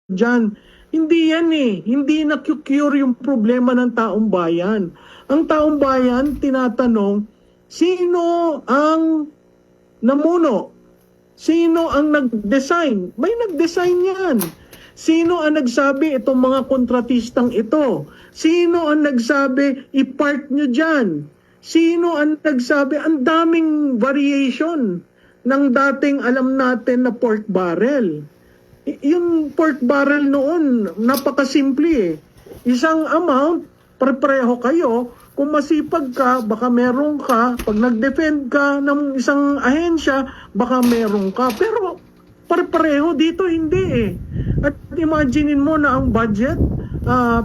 dyan. Hindi yan eh. Hindi na-cure yung problema ng taong bayan. Ang taong bayan, tinatanong, sino ang namuno? Sino ang nag-design? May nag-design yan. Sino ang nagsabi itong mga kontratistang ito? Sino ang nagsabi i-park nyo dyan? Sino ang nagsabi? Ang daming variation ng dating alam natin na pork barrel. Yung pork barrel noon, napakasimple eh. Isang amount, pareho kayo. Kung masipag ka, baka meron ka. Pag nag-defend ka ng isang ahensya, baka meron ka. Pero pareho dito, hindi eh. At imaginein mo na ang budget,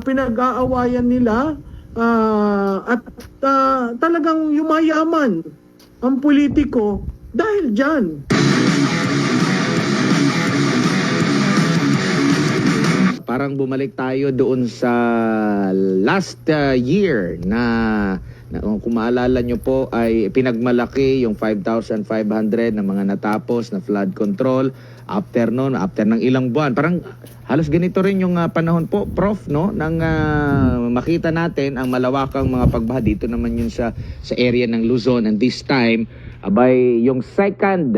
pinag-aawayan nila, at talagang yumayaman ang politiko dahil dyan. Parang bumalik tayo doon sa last year na kung maalala nyo po ay pinagmalaki yung 5,500 na mga natapos na flood control after ng ilang buwan. Parang halos ganito rin yung panahon po, Prof, no? Nang makita natin ang malawakang mga pagbaha dito naman yun sa area ng Luzon, and this time abay yung second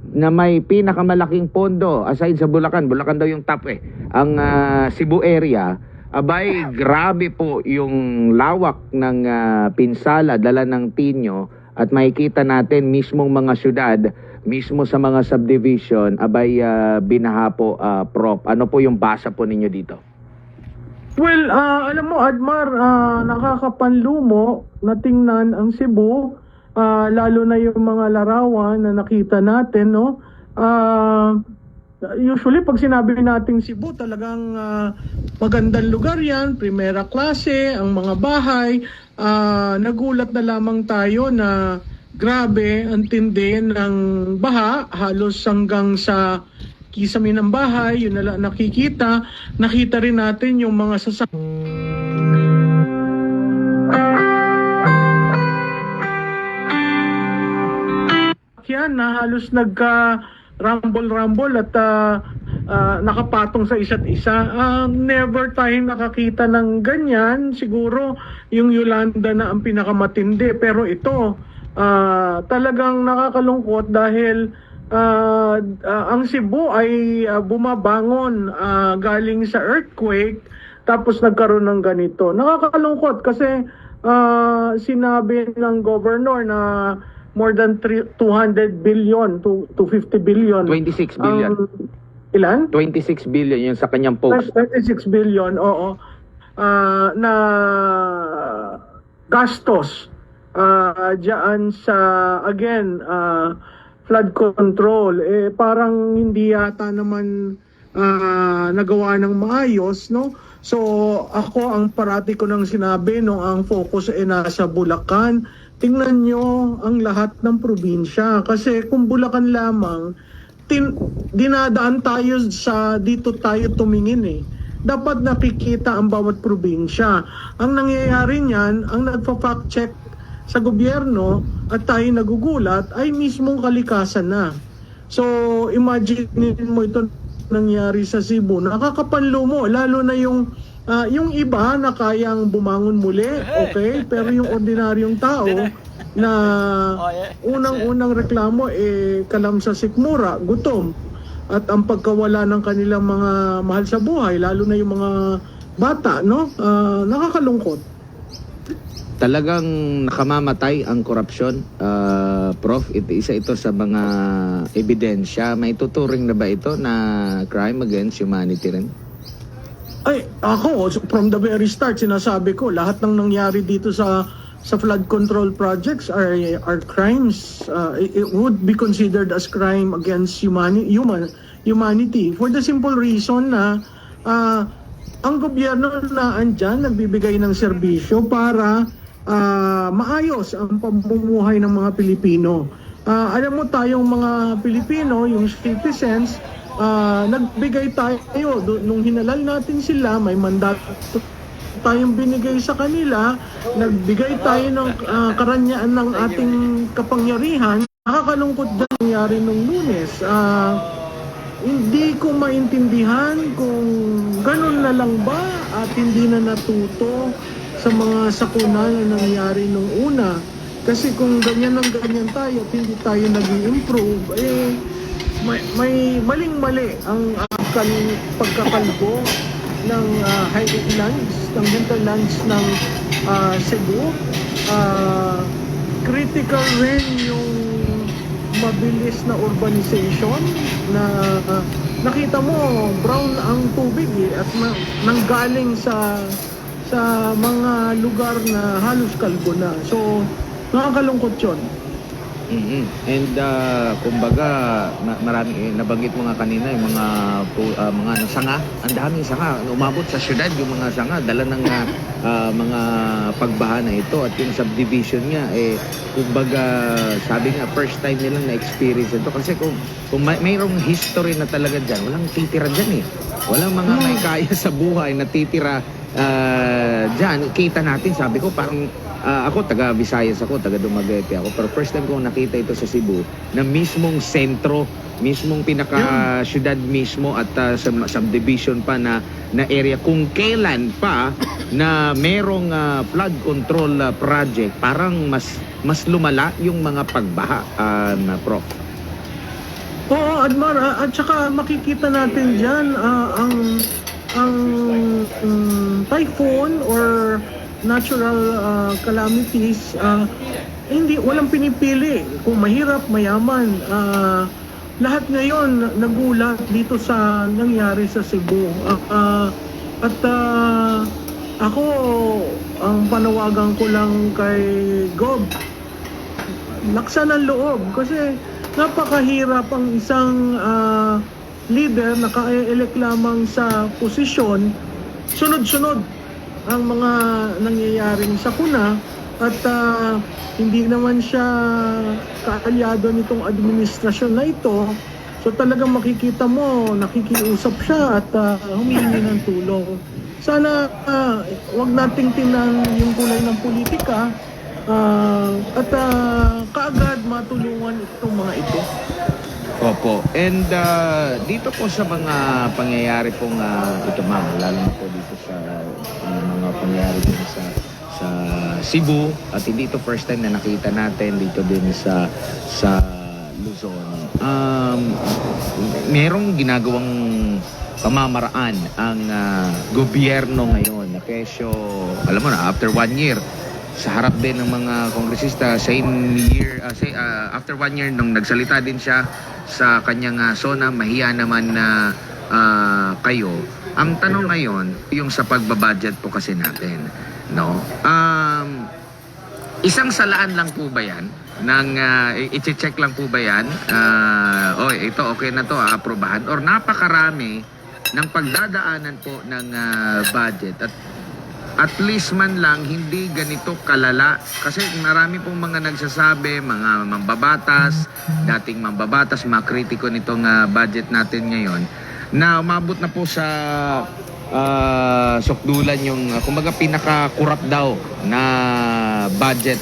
na may pinakamalaking pondo aside sa Bulacan daw yung top ang Cebu area, abay grabe po yung lawak ng pinsala dala ng Tinyo, at makikita natin mismong mga syudad, mismo sa mga subdivision, abay binaha po, Prof. Ano po yung basa po ninyo dito? Well, alam mo Admar, nakakapanlumo na tingnan ang Cebu, lalo na yung mga larawan na nakita natin, no? Usually pag sinabi nating Cebu, talagang magandang lugar yan, primera klase, ang mga bahay. Nagulat na lamang tayo na grabe ang tindi ng baha, halos hanggang sa kisame ng bahay, yun na lang nakikita. Nakita rin natin yung mga yan na halos nagka-rumble at nakapatong sa isa't isa. Never tayong nakakita ng ganyan. Siguro yung Yolanda na ang pinakamatindi. Pero ito, talagang nakakalungkot dahil ang Cebu ay bumabangon galing sa earthquake, tapos nagkaroon ng ganito. Nakakalungkot kasi sinabi ng governor na more than 200 billion to 50 billion. 26 billion. Ilan? 26 billion yung sa kanyang post. 26 billion, oo. Na gastos diyan sa, again, flood control. Parang hindi yata naman nagawa ng maayos, no? So, ako ang parati ko nang sinabi, no, ang focus ay nasa Bulacan. Tingnan nyo ang lahat ng probinsya. Kasi kung Bulacan lamang, dinadaan tayo dito tayo tumingin eh. Dapat nakikita ang bawat probinsya. Ang nangyayari niyan, ang nagpa-fact check sa gobyerno at tayo nagugulat ay mismong kalikasan na. So, imagine mo ito nangyari sa Cebu. Nakakapanlumo, lalo na yung iba na kayang bumangon muli, okay? Pero yung ordinaryong tao na unang-unang reklamo kalam sa sikmura, gutom, at ang pagkawala ng kanilang mga mahal sa buhay, lalo na yung mga bata, no? Nakakalungkot. Talagang nakamamatay ang korupsyon, Prof. Isa ito sa mga ebidensya. May tuturing na ba ito na crime against humanity rin? Ay, ako, from the very start, sinasabi ko, lahat ng nangyari dito sa flood control projects are crimes. It would be considered as crime against humanity. For the simple reason na ang gobyerno na andyan, nagbibigay ng serbisyo para maayos ang pamumuhay ng mga Pilipino. Alam mo tayong mga Pilipino, yung citizens, nagbigay tayo nung hinalal natin sila, may mandato tayong binigay sa kanila, nagbigay tayo ng karanyaan ng ating kapangyarihan. Nakakalungkot din nangyari nung Lunes. hindi ko maintindihan kung ganun na lang ba at hindi na natuto sa mga sakuna na nangyari nung una. Kasi kung ganyan ang ganyan tayo at hindi tayo nag-i-improve, may maling-mali ang pagkakalbo ng highlands, ng hinterlands ng Cebu. Critical rin yung mabilis na urbanization na nakita mo brown ang tubig at nanggaling sa mga lugar na halos kalbo na. So nakakalungkot yun. And kumbaga marami nabanggit mo nga kanina yung mga sanga, ang daming sanga umabot sa syudad yung mga sanga dala ng mga pagbaha na ito at yung subdivision niya kumbaga sabi nga first time nilang na-experience ito kasi kung mayroong history na talaga diyan, walang titira diyan walang mga may kaya sa buhay na titira diyan. Kita natin, sabi ko parang ako taga Visayas ako, taga Dumaguete ako, pero first time ko nakita ito sa Cebu na mismong sentro, mismong pinaka syudad mismo at sa subdivision pa na area kung kailan pa na merong flood control project, parang mas lumala yung mga pagbaha na Prof. Oo, Admar, at saka makikita natin diyan ang typhoon or natural calamities, walang pinipili kung mahirap, mayaman. Lahat ngayon nagulat dito sa nangyari sa Cebu. Ako, ang panawagan ko lang kay Gob, laksan ang loob kasi napakahirap ang isang leader na ka-elect lamang sa posisyon, sunod-sunod ang mga nangyayaring sakuna at hindi naman siya kaalyado nitong administrasyon na ito. So talagang makikita mo, nakikiusap siya at humihingi ng tulong. Sana wag nating tingnan yung kulay ng politika at kaagad matulungan itong mga ito. Opo. And dito po sa mga pangyayari pong ito ma'am, lalo na po dito sa mga pangyayari din sa Cebu at hindi ito first time na nakita natin dito din sa Luzon. Merong ginagawang pamamaraan ang gobyerno ngayon na kesyo, alam mo na, after 1 year sa harap din ng mga kongresista, after 1 year nung nagsalita din siya sa kanyang zona, mahiya naman na kayo. Ang tanong ngayon, yung sa pagbabudget po kasi natin, no? Isang salaan lang po ba yan? I-check lang po ba yan? Ito okay na to, aprobahan? Or napakarami ng pagdadaanan po ng budget at least man lang hindi ganito kalala kasi marami pong mga nagsasabi, mga mambabatas, dating mambabatas, mga kritiko nitong budget natin ngayon na umabot na po sa sukdulan yung kumbaga pinaka-kurap daw na budget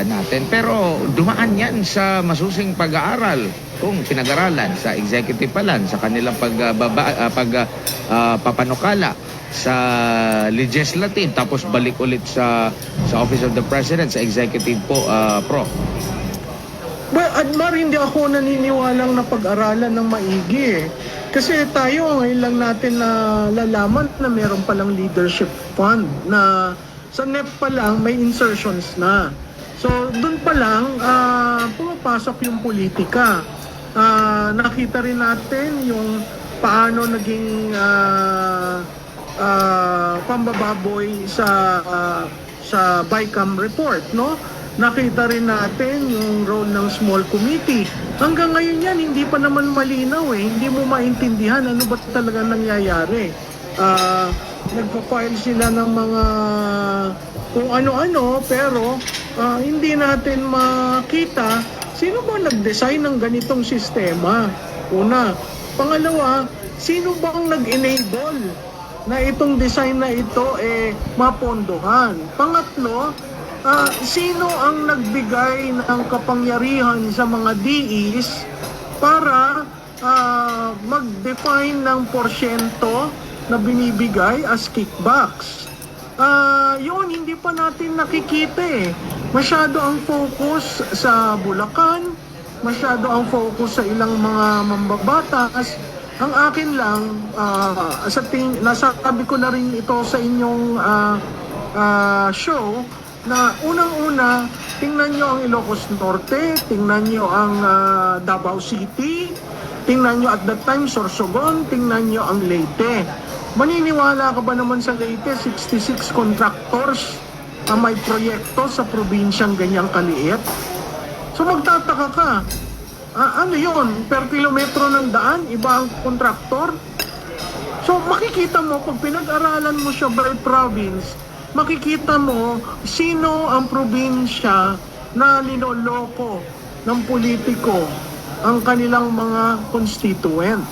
natin, pero dumaan yan sa masusing pag-aaral kung pinag-aralan sa executive pa lang, sa kanilang papanukala sa legislative, tapos balik ulit sa Office of the President, sa executive po, Prof. Well, Admar, hindi ako naniniwalang na pag-aralan ng maigi Kasi tayo ngayon lang natin na lalaman na meron palang leadership fund na sa NEP pa lang may insertions na. So doon pa lang pumapasok yung politika. Nakita rin natin yung paano naging pambababoy sa BICAM report, no? Nakita rin natin yung role ng small committee. Hanggang ngayon yan, hindi pa naman malinaw eh. Hindi mo maintindihan ano ba talaga nangyayari. Nagpa-file sila ng mga kung ano-ano, pero hindi natin makita sino ba nag-design ng ganitong sistema. Una. Pangalawa, sino bang nag-enable na itong design na ito mapondohan? Pangatlo, sino ang nagbigay ng kapangyarihan sa mga DEs para nag-define ng porsyento na binibigay as kickbacks. Yun, hindi pa natin nakikita eh. Masyado ang focus sa Bulacan, masyado ang focus sa ilang mga mambabatas. Ang akin lang, nasabi ko na rin ito sa inyong show, na unang-una, tingnan nyo ang Ilocos Norte, tingnan nyo ang Davao City, tingnan nyo at that time Sorsogon, tingnan nyo ang Leyte. Maniniwala ka ba naman sa Leyte, 66 contractors ang may proyekto sa probinsyang ganyang kaliit? So magtataka ka, ano yun, per kilometro ng daan, iba ang kontraktor? So makikita mo, pag pinag-aralan mo siya by province, makikita mo sino ang probinsya na ninoloko ng politiko ang kanilang mga constituent.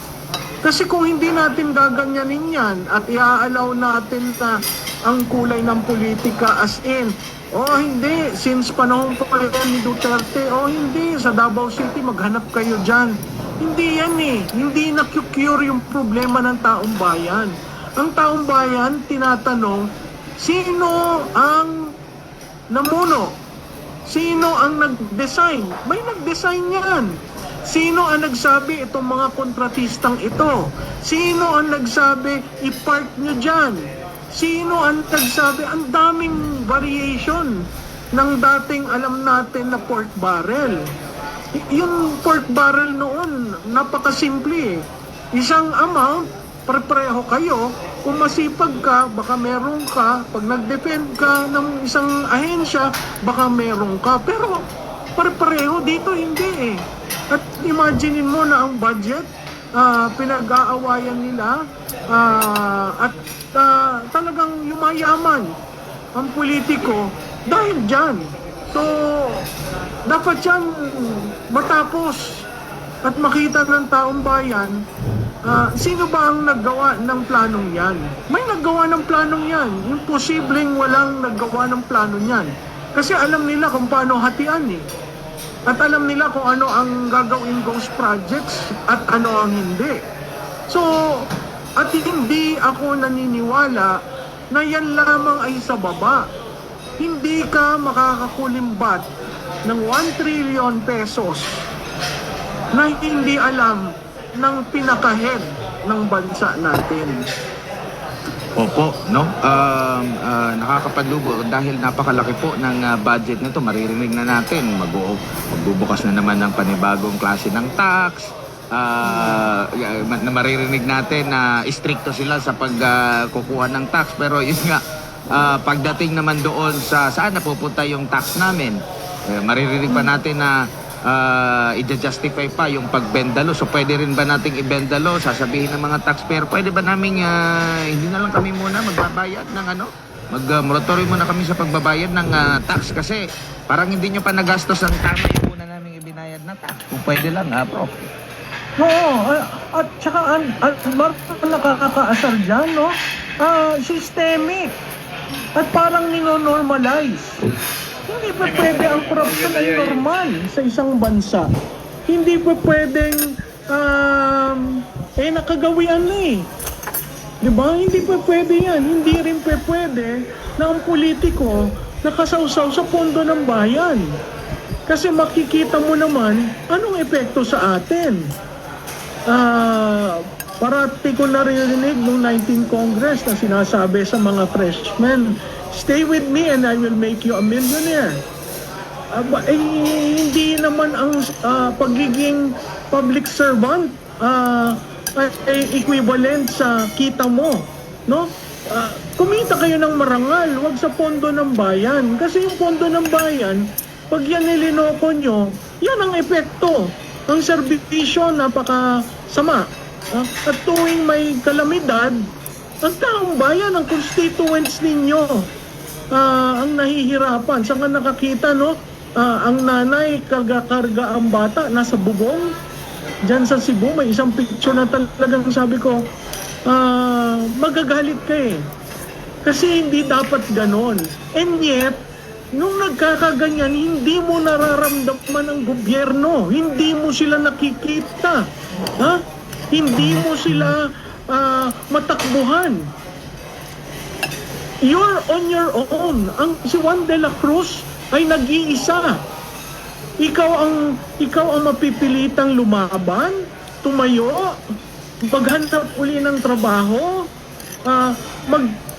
Kasi kung hindi natin gaganyanin yan at iaalaw natin na ang kulay ng politika as in, hindi, since panahon pa yan ni Duterte, hindi, sa Davao City maghanap kayo dyan. Hindi yan eh, hindi na-cure yung problema ng taong bayan. Ang taong bayan, tinatanong, sino ang namuno? Sino ang nag-design? May nag-design yan. Sino ang nagsabi itong mga kontratistang ito? Sino ang nagsabi i-park nyo dyan? Sino ang nagsabi? Ang daming variation ng dating alam natin na pork barrel. Yung pork barrel noon, napakasimple eh. Isang amount, pareho kayo. Kung masipag ka, baka meron ka. Pag nag-defend ka ng isang ahensya, baka meron ka. Pero pareho dito hindi eh. At imaginein mo na ang budget, pinag-aawayan nila, at talagang yumayaman ang politiko dahil dyan. So, dapat yan matapos at makita ng taong bayan, sino ba ang naggawa ng planong yan? May naggawa ng planong yan. Imposibleng walang naggawa ng plano yan. Kasi alam nila kung paano hatian eh. At alam nila kung ano ang gagawin ghost projects at ano ang hindi. So, at hindi ako naniniwala na yan lamang ay sa baba. Hindi ka makakakulimbat ng 1 trillion pesos na hindi alam ng pinaka-head ng bansa natin. Opo, no? Nakakapalubo dahil napakalaki po ng budget nito. Maririnig na natin, magbubukas na naman ng panibagong klase ng tax. Maririnig natin na istrikto sila sa pagkukuha ng tax. Pero yun nga, pagdating naman doon sa saan napupunta yung tax namin, maririnig pa natin na i-justify pa yung pagbendalo. So pwede rin ba nating ibendalo? Sasabihin ng mga taxpayer, pwede ba namin hindi na lang kami muna magbabayad ng mag-moratory muna kami sa pagbabayad ng tax kasi parang hindi nyo pa nagastos ang tama yung muna namin ibinayad na tax. Kung pwede lang, Prof. Oo, at saka nakakaasar dyan, no? Systemic. At parang nino-normalize. Hindi pa pwede ang korupsyon ay normal sa isang bansa. Hindi pa pwedeng nakagawian na eh. Diba? Hindi pa pwede yan. Hindi rin pa pwede na ang politiko nakasawsaw sa pondo ng bayan. Kasi makikita mo naman anong epekto sa atin. Parati ko narinig noong 19th Congress na sinasabi sa mga freshmen, stay with me and I will make you a millionaire. Hindi naman ang pagiging public servant ay equivalent sa kita mo, no? Kumita kayo ng marangal, wag sa pondo ng bayan. Kasi yung pondo ng bayan, pag yan nilinoko nyo, yan ang epekto. Ang serbisyo napakasama. At tuwing may kalamidad, ang taong bayan, ang constituents ninyo, ang nahihirapan. Saan ka nakakita, no? Ang nanay, karga-karga ang bata, nasa bubong. Diyan sa Cebu, may isang picture na talagang sabi ko, magagalit ka eh. Kasi hindi dapat ganon. And yet, nung nagkakaganyan, hindi mo nararamdaman ang gobyerno. Hindi mo sila nakikita. Ha? Hindi mo sila matakbuhan. You're on your own. Si Juan de la Cruz ay nag-iisa. Ikaw ang mapipilitang lumaban, tumayo, paghanap uli ng trabaho,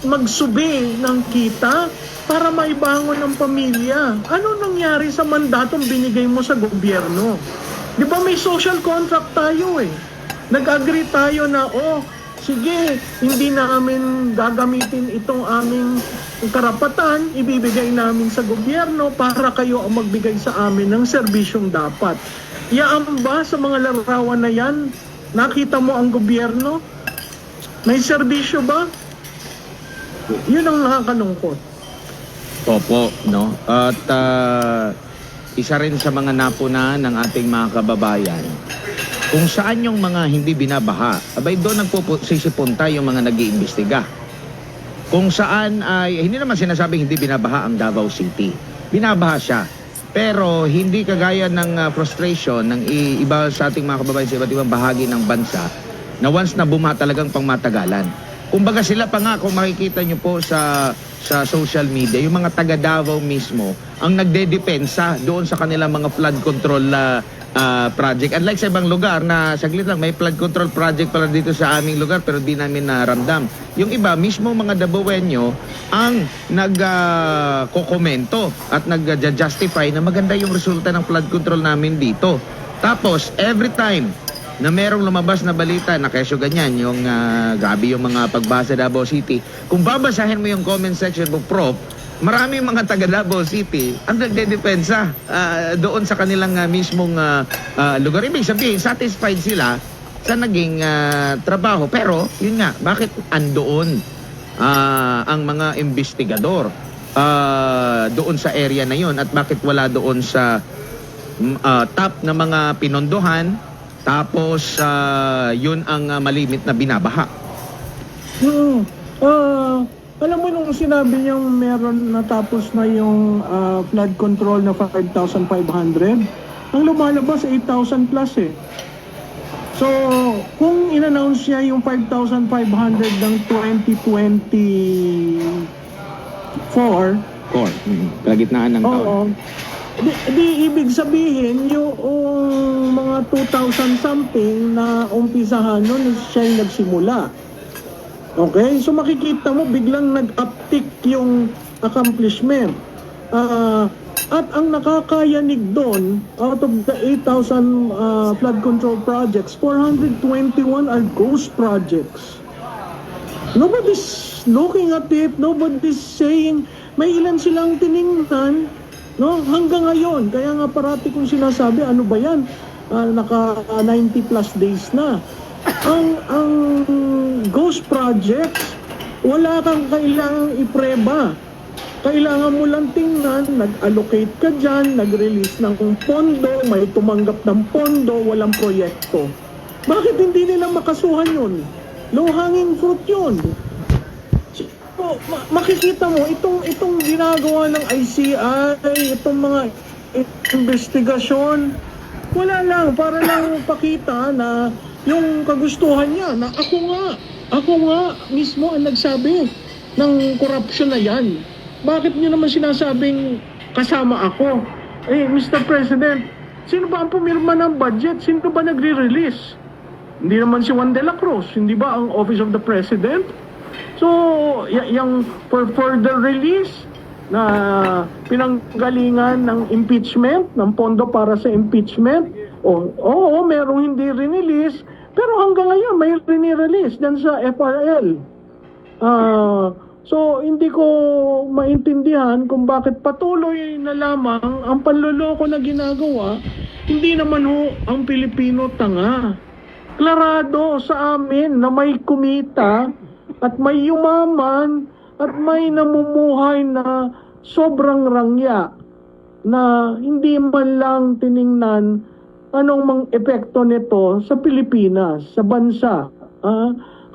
magsubi ng kita para maibangon ng pamilya. Ano nangyari sa mandatong binigay mo sa gobyerno? Di ba may social contract tayo eh? Nag-agree tayo na, sige, hindi namin gagamitin itong aming karapatan, ibibigay namin sa gobyerno para kayo ang magbigay sa amin ng serbisyong dapat. Yaan ba sa mga larawan na yan? Nakita mo ang gobyerno? May serbisyo ba? Yun ang nakakalungkot. Opo, no? At isa rin sa mga napunan ng ating mga kababayan, kung saan yung mga hindi binabaha, abay doon nagpusisipunta yung mga nag-iimbestiga. Kung saan ay, hindi naman sinasabing hindi binabaha ang Davao City. Binabaha siya. Pero hindi kagaya ng frustration ng iba sa ating mga kababayan sa iba't ibang bahagi ng bansa na once na bumaha talagang pangmatagalan. Kumbaga sila pa nga, kung makikita nyo po sa social media, yung mga taga Davao mismo ang nagdedepensa doon sa kanilang mga flood control project. Unlike sa ibang lugar na saglit lang, may flood control project pala dito sa aming lugar pero di namin naramdam. Yung iba, mismo mga Dabawenyo ang nagkokomento at nag-justify na maganda yung resulta ng flood control namin dito. Tapos, every time na merong lumabas na balita na kesyo ganyan, yung grabe yung mga pagbasa Davao City, kung babasahin mo yung comment section mo, Prof, maraming mga taga Davao City ang nagdedepensa doon sa kanilang mismong lugar. Ibig sabihin, satisfied sila sa naging trabaho. Pero, yun nga, bakit andoon ang mga investigador doon sa area na yun at bakit wala doon sa top na mga pinondohan tapos yun ang malimit na binabaha? Alam mo nung sinabi niyang meron natapos na yung flood control na 5,500, ang lumalabas 8,000 plus eh. So, kung in-announce niya yung 5,500 ng 2024, Kalagitnaan ng taon. oo, di ibig sabihin yung mga 2,000 something na umpisahan nun siya yung nagsimula. Okay? So makikita mo biglang nag-uptick yung accomplishment. At ang nakakayanig doon, out of the 8,000 flood control projects, 421 are ghost projects. Nobody's looking at it, nobody's saying, may ilan silang tiningnan, no? Hanggang ngayon, kaya nga parati kong sinasabi, ano ba yan? Naka 90 plus days na. Ang ghost projects, wala kang kailangang ipreba. Kailangan mo lang tingnan, nag-allocate ka dyan, nag-release ng pondo, may tumanggap ng pondo, walang proyekto. Bakit hindi nila makasuhan yun? Low-hanging fruit yun. So, makikita mo, itong ginagawa ng ICI, itong mga investigasyon, wala lang, para lang pakita na yung kagustuhan niya, na ako nga mismo ang nagsabi ng corruption na yan. Bakit niyo naman sinasabing kasama ako? Mr. President, sino ba ang pumirma ng budget? Sino ba nagre-release? Hindi naman si Juan de la Cruz, hindi ba ang Office of the President? So, yung for further release na pinanggalingan ng impeachment, ng pondo para sa impeachment, oo, merong hindi rinelease, pero hanggang ngayon may rinirelease dyan sa FRL. So, hindi ko maintindihan kung bakit patuloy na lamang ang panloloko na ginagawa. Hindi naman ang Pilipino tanga. Klarado sa amin na may kumita at may yumaman at may namumuhay na sobrang rangya na hindi man lang tiningnan anong mang epekto nito sa Pilipinas, sa bansa.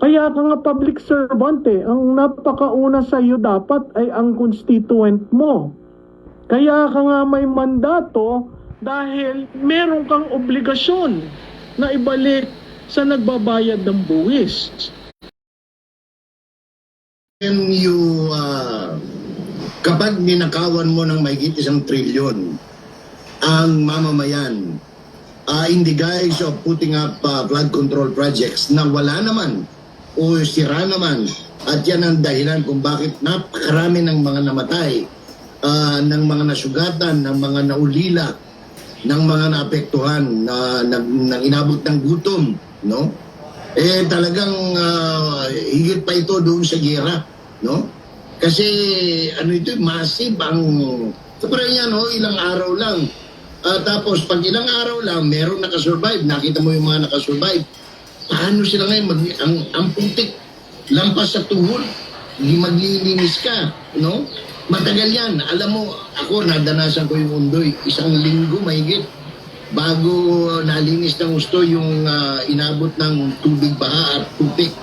Kaya ka nga public servant ang napakauna sa iyo dapat ay ang constituent mo. Kaya ka nga may mandato dahil meron kang obligasyon na ibalik sa nagbabayad ng buwis. When you, kapag ninakawan mo ng mahigit 1 trilyon ang mamamayan, in the guise of putting up flood control projects na wala naman o sira naman, at yan ang dahilan kung bakit napakarami ng mga namatay, ng mga nasugatan, ng mga naulila, ng mga naapektuhan, ng inabot ng gutom, no? Eh talagang higit pa ito doon sa giyera, no? Kasi ano ito, massive ang kapag niya, no, ilang araw lang. Tapos pag ilang araw lang meron nakasurvive, nakita mo yung mga nakasurvive. Paano sila ngayon ang putik lampas sa tuhod, hindi maglilinis ka, no? Matagal yan. Alam mo, ako nadanasan ko yung Undoy, 1 linggo mahigit bago nalinis ng gusto yung inabot ng tubig baha at putik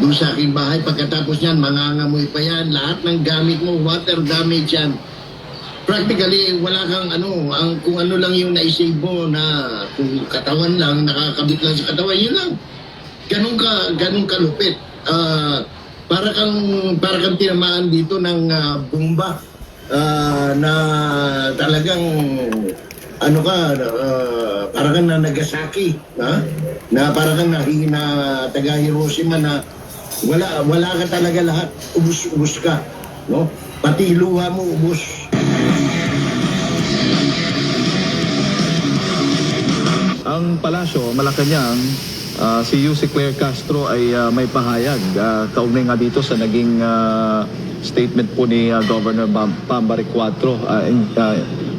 doon sa aking bahay. Pagkatapos niyan, mangangamoy pa yan. Lahat ng gamit mo, water damage yan. Practically, wala kang kung ano lang yung naisave mo na kung katawan lang, nakakabit lang sa katawan, yun lang. Ganun kalupit. Para kang tinamaan dito ng bomba na talagang para kang na Nagasaki, na para kang na taga Hiroshima na wala ka talaga lahat, ubus ka, no? Pati luha mo ubus. Ang palasyo, Malacanang, si Yuse Claire Castro ay may pahayag kaugnay nga dito sa naging statement po ni Governor Pambaric Cuatro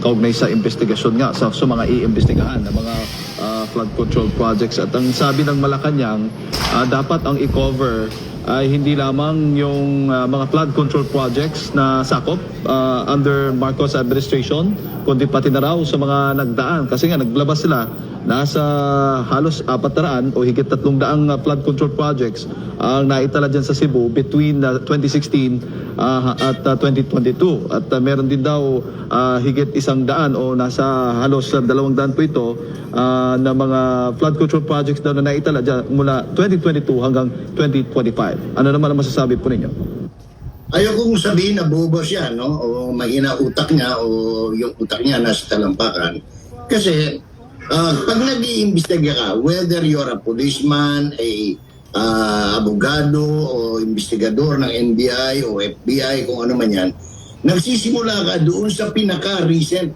kaugnay sa investigasyon nga sa mga iimbestigahan ng mga flood control projects. At ang sabi ng Malacanang, dapat ang i-cover ay hindi lamang yung mga flood control projects na sakop under Marcos administration, kundi pati na raw sa mga nagdaan. Kasi nga naglabas sila, nasa halos 400 o higit 300 flood control projects ang naitala dyan sa Cebu between 2016 at 2022. At meron din daw higit 100 o nasa halos 200 po ito na mga flood control projects daw na naitala dyan mula 2022 hanggang 2025. Ano naman ang masasabi po ninyo? Ayokong sabihin na bobo siya, no? O mahina utak niya o yung utak niya nasa talampakan. Kasi pag nag-iimbestiga ka, whether you're a policeman, abogado o investigador ng NBI o FBI, kung ano man yan, nagsisimula ka doon sa pinaka-recent.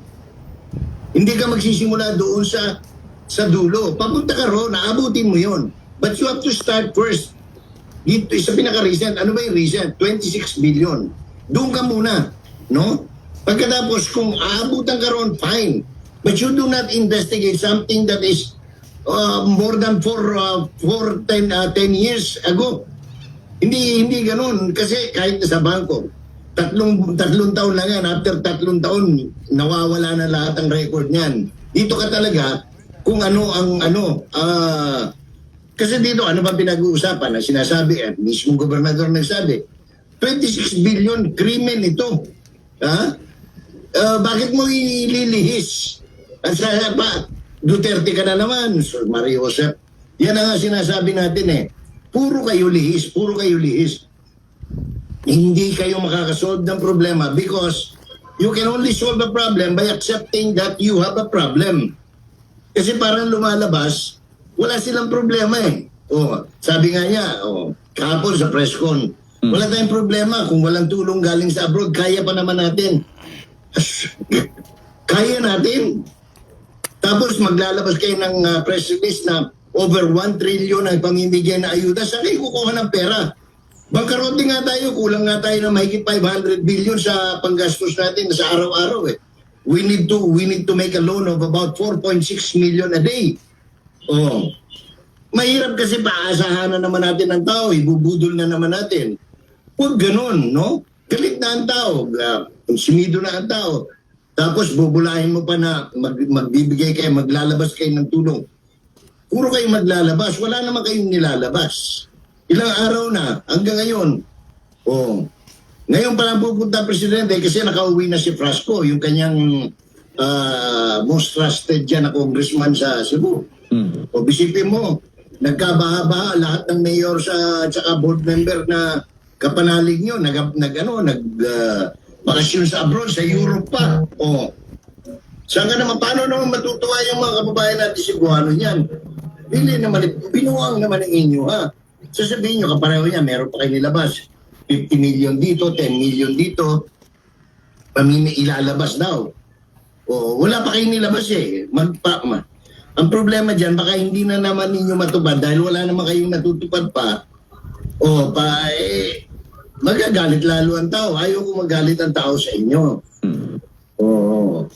Hindi ka magsisimula doon sa dulo. Papunta ka ro, naabutin mo yon. But you have to start first. Dito, sa pinaka-recent, ano ba yung recent? 26 billion. Doon ka muna, no? Pagkatapos, kung aabutan ka ron, fine. But you do not investigate something that is more than 10 years ago. Hindi ganun. Kasi kahit sa bangko, tatlong taon lang yan. After 3 taon, nawawala na lahat ang record niyan. Dito ka talaga kung kasi dito, ano ba pinag-uusapan na sinasabi at mismong gobernador nagsabi, 26 billion krimen ito. Bakit mo ililihis? At sa pa, Duterte ka na naman, Sir Mario Josep. Yan ang nga sinasabi natin eh. Puro kayo lihis, puro kayo lihis. Hindi kayo makakasolve ng problema because you can only solve a problem by accepting that you have a problem. Kasi parang lumalabas, wala silang problema eh. Sabi nga niya, kahapon sa press con, wala tayong problema kung walang tulong galing sa abroad, kaya pa naman natin. Kaya natin. Tapos maglalabas kayo ng press release na over 1 trillion ang pamimigay na ayuda. Saan kayo kukuha ng pera? Bangkarote nga tayo, kulang nga tayo ng mahigit 500 billion sa panggastos natin sa araw-araw eh. We need to make a loan of about 4.6 million a day. Mahirap kasi paasahan na naman natin ang tao, ibubudol na naman natin. Huwag ganun, no? Galit na ang tao, sumido na ang tao. Tapos bubulahin mo pa na magbibigay kayo, maglalabas kayo ng tulong. Puro kayo maglalabas, wala naman kayong nilalabas. Ilang araw na, hanggang ngayon. Ngayon pa lang pupunta presidente kasi nakauwi na si Frasco, yung kanyang most trusted dyan na congressman sa Cebu. Bisipin mo, nagkabaha-baha lahat ng mayor at saka board member na kapanalig nyo, bakasyon sa abroad, sa Europe pa. O, saan ka naman, paano naman matutuwa yung mga kababayan natin si Cebuano niyan? Binuwang naman ang inyo, ha? Sasabihin nyo, kapareho niya, meron pa kayo nilabas. 50 million dito, 10 million dito, ilalabas daw. O, wala pa kayo nilabas eh. Ang problema dyan, baka hindi na naman ninyo matupad dahil wala naman kayong natutupad pa. O, magagalit lalo ang tao. Ayaw ko magalit ang tao sa inyo. Oo.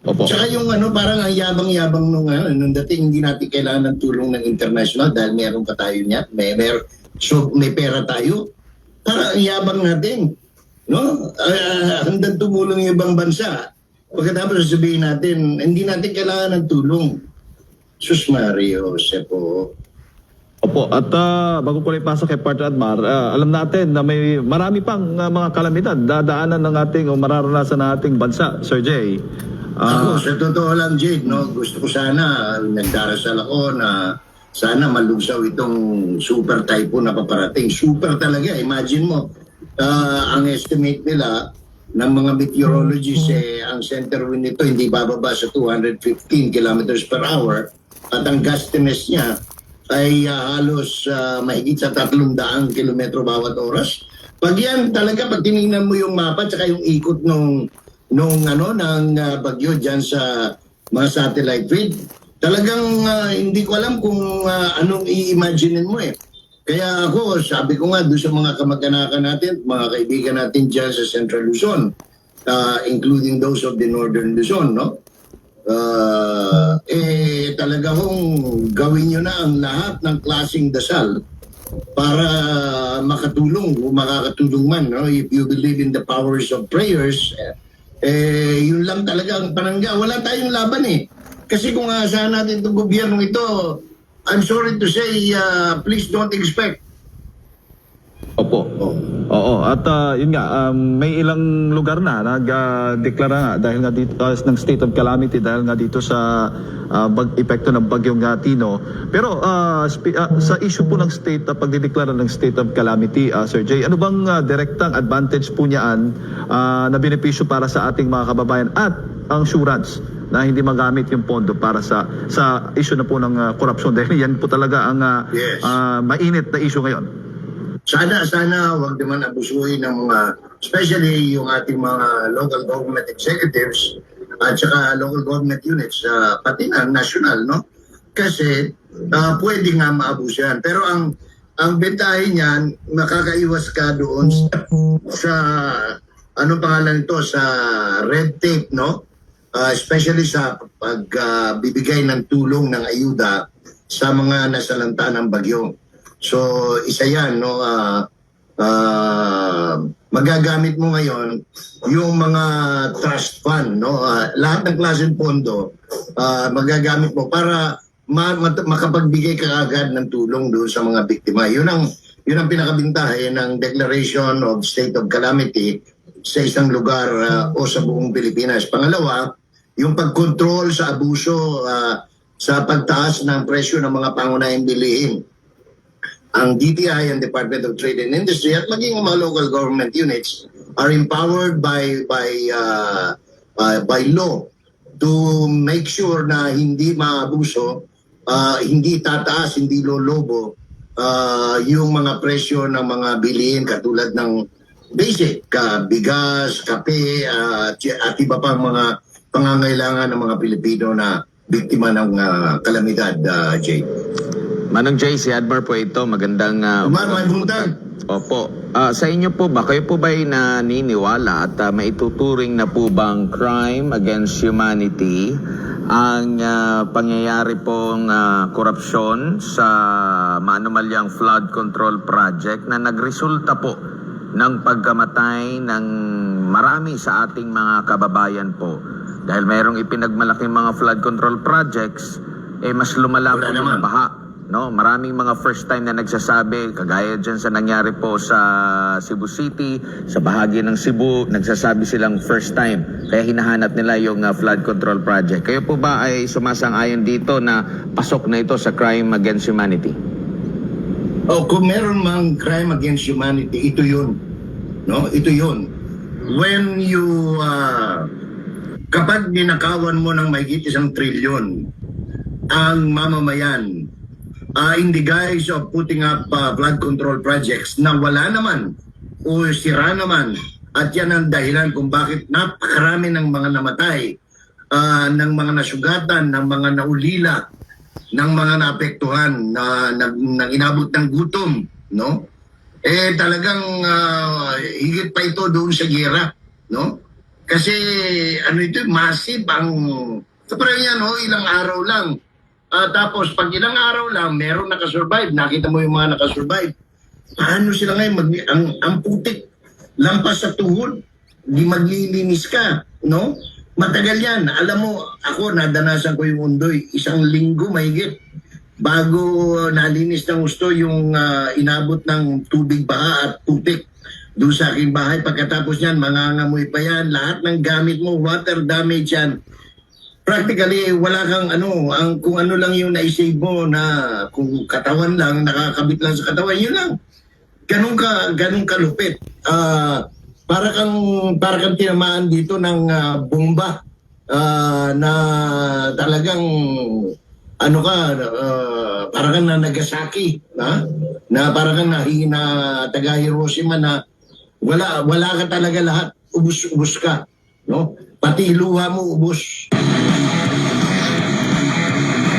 Opo. Tsaka yung parang ang yabang-yabang nung dating hindi natin kailangan ng tulong ng international dahil meron pa tayo niya. May pera tayo. Parang ang yabang natin. No? Hanggang tumulong yung ibang bansa. Pagkatapos sasabihin natin, hindi natin kailangan ng tulong. Sus Mario, Sepo. Opo, at bago ko na ipasok kay Partner Admar, alam natin na may marami pang mga kalamidad dadaanan ng ating o mararanasan ng ating bansa, Sir Jay. Ako, sa totoo lang, Jade, no, gusto ko sana, nagdarasal ako na sana malugsaw itong super typhoon na paparating. Super talaga, imagine mo, ang estimate nila ng mga meteorologists, ang center wind nito hindi bababa sa 215 kilometers per hour at ang gustiness niya ay halos mahigit sa 300 kilometro bawat oras. Pag yan talaga, pag tinignan mo yung mapa at yung ikot ng bagyo dyan sa mga satellite feed, talagang hindi ko alam kung anong i-imagine mo eh. Kaya ako, sabi ko nga doon sa mga kamag-anakan natin, mga kaibigan natin dyan sa Central Luzon, including those of the Northern Luzon, no? Talaga hong gawin nyo na ang lahat ng klaseng dasal para makatulong o makakatulong man, no? If you believe in the powers of prayers, yun lang talaga ang panangga. Wala tayong laban eh. Kasi kung aasahan natin itong gobyernong ito, I'm sorry to say, please don't expect. Opo. Oo, at yun nga, may ilang lugar na nag-deklara nga dahil nga dito ng state of calamity dahil nga dito sa epekto ng bagyong Tino. Pero sa issue po ng state, pagdideklara ng state of calamity, Sir Jay, ano bang direktang advantage po niyaan na benepisyo para sa ating mga kababayan at ang assurance na hindi magamit yung pondo para sa issue na po ng korupsyon dahil yan po talaga ang Yes. mainit na issue ngayon. Sana wag naman abusuhin ng mga, especially yung ating mga local government executives at saka local government units, pati na national, no? Kasi pwede nga maabuso yan. Pero ang bentahin niyan, makakaiwas ka doon sa sa red tape, no? Especially sa pagbibigay ng tulong ng ayuda sa mga nasalanta ng bagyo. So, isa yan, no? Magagamit mo ngayon yung mga trust fund, no? Lahat ng klaseng pondo, magagamit mo para makapagbigay ka agad ng tulong doon sa mga biktima. Yun ang pinakabintahe ng Declaration of State of Calamity sa isang lugar o sa buong Pilipinas. Pangalawa, yung pagkontrol sa abuso sa pagtaas ng presyo ng mga pangunahing bilihin. Ang DTI and Department of Trade and Industry at maging mga local government units are empowered by law to make sure na hindi maabuso, hindi tataas, hindi lolobo yung mga presyo ng mga bilihin katulad ng basic, bigas, kape, at iba pang mga pangangailangan ng mga Pilipino na biktima ng kalamidad, Jay. Manong Jay, si Admar po ito. Magandang may buntag. Opo. Sa inyo po ba, kayo po ba'y naniniwala at maituturing na po bang crime against humanity ang pangyayari pong korupsyon sa maanumalyang flood control project na nagresulta po ng pagkamatay ng marami sa ating mga kababayan po? Dahil mayroong ipinagmalaking mga flood control projects, mas lumala po yung baha no? Maraming mga first time na nagsasabi, kagaya dyan sa nangyari po sa Cebu City, sa bahagi ng Cebu, nagsasabi silang first time. Kaya hinahanap nila yung flood control project. Kayo po ba ay sumasang-ayon dito na pasok na ito sa crime against humanity? O kung meron mang crime against humanity, ito yun. No? Ito yun. When you, kapag ninakawan mo ng mahigit 1 trilyon ang mamamayan, in the guise of putting up flood control projects na wala naman o sira naman, at yan ang dahilan kung bakit napakarami ng mga namatay, ng mga nasugatan, ng mga naulila, ng mga naapektuhan, na inabot ng gutom, no? Eh talagang higit pa ito doon sa giyera, no? Kasi ano ito, massive ang parang yan, no? Ilang araw lang. Tapos pag ilang araw lang, meron nakasurvive. Nakita mo yung mga nakasurvive. Paano sila ngayon? Ang putik, lampas sa tuhod, di maglilinis ka, no? Matagal yan. Alam mo, ako nadanasan ko yung Undoy. 1 linggo mahigit bago nalinis ng gusto yung inabot ng tubig baha at putik doon sa aking bahay. Pagkatapos yan, mangangamoy pa yan. Lahat ng gamit mo, water damage yan. Practically, wala kang kung ano lang yung naisave mo na kung katawan lang, nakakabit lang sa katawan, yun lang. Ganun kalupit. Para kang tinamaan dito ng bomba na talagang para kang na Nagasaki, na para kang na taga Hiroshima na wala ka talaga lahat, ubus ka, no? Pati luha mo ubus.